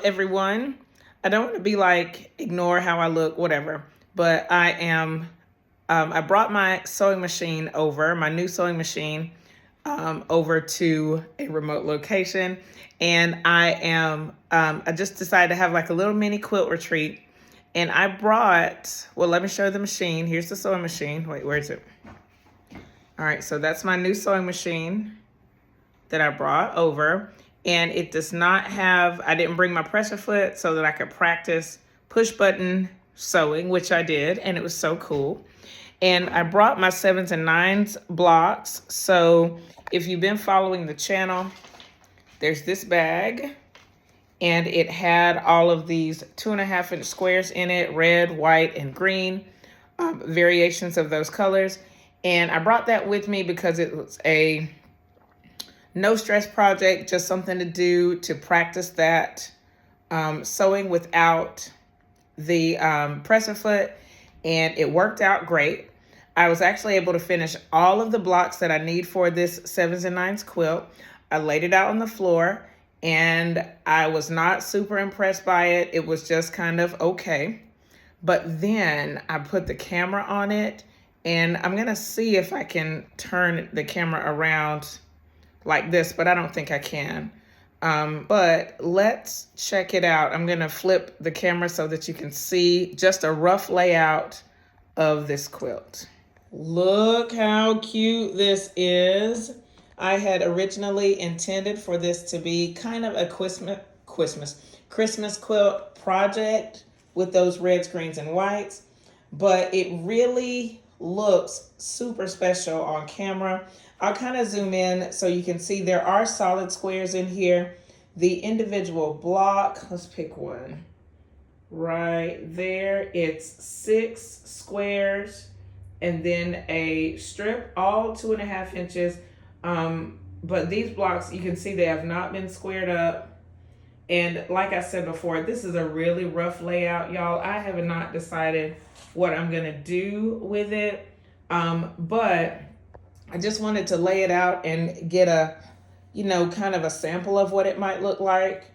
everyone? I don't want to be like, ignore how I look, whatever. But I brought my sewing machine over, my new sewing machine, over to a remote location. And I just decided to have like a little mini quilt retreat. And I brought, well, let me show the machine. Here's the sewing machine. Wait, where is it? All right, so that's my new sewing machine that I brought over. And it does not have, I didn't bring my pressure foot so that I could practice push button sewing, which I did, and it was so cool. And I brought my 7s and 9s blocks. So if you've been following the channel, there's this bag, and it had all of these 2.5-inch squares in it, red, white, and green, variations of those colors. And I brought that with me because it was a no stress project, just something to do to practice that sewing without the presser foot, and it worked out great. I was actually able to finish all of the blocks that I need for this 7s and 9s quilt. I laid it out on the floor, and I was not super impressed by it. It was just kind of okay. But then I put the camera on it, and I'm gonna see if I can turn the camera around like this, but I don't think I can. But let's check it out. I'm gonna flip the camera so that you can see just a rough layout of this quilt. Look how cute this is. I had originally intended for this to be kind of a Christmas quilt project with those reds, greens, and whites, but it really looks super special on camera. I'll kind of zoom in so you can see there are solid squares in here. The individual block, let's pick one right there. It's 6 squares and then a strip, all 2.5 inches. But these blocks, you can see they have not been squared up. And like I said before, this is a really rough layout, y'all. I have not decided what I'm gonna do with it. But I just wanted to lay it out and get a, kind of a sample of what it might look like.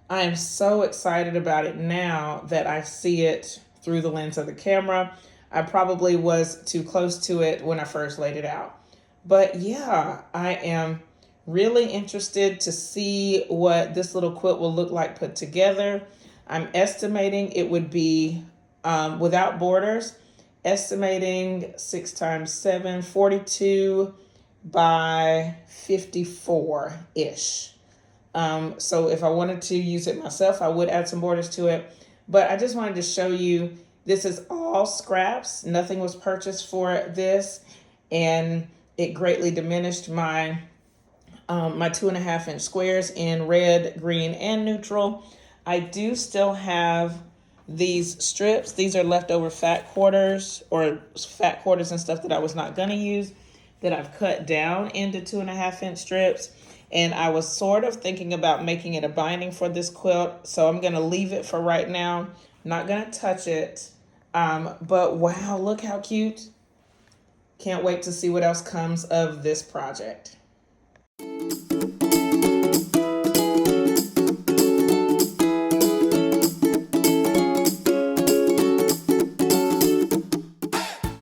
I am so excited about it now that I see it through the lens of the camera. I probably was too close to it when I first laid it out. But yeah, I am really interested to see what this little quilt will look like put together. I'm estimating it would be without borders, estimating 6 times 7, 42 by 54-ish. So if I wanted to use it myself, I would add some borders to it. But I just wanted to show you, this is all scraps. Nothing was purchased for this, and it greatly diminished my my 2.5-inch squares in red, green, and neutral. I do still have these strips. These are leftover fat quarters and stuff that I was not going to use, that I've cut down into 2.5-inch strips. And I was sort of thinking about making it a binding for this quilt. So I'm going to leave it for right now. Not going to touch it. But wow, look how cute. Can't wait to see what else comes of this project.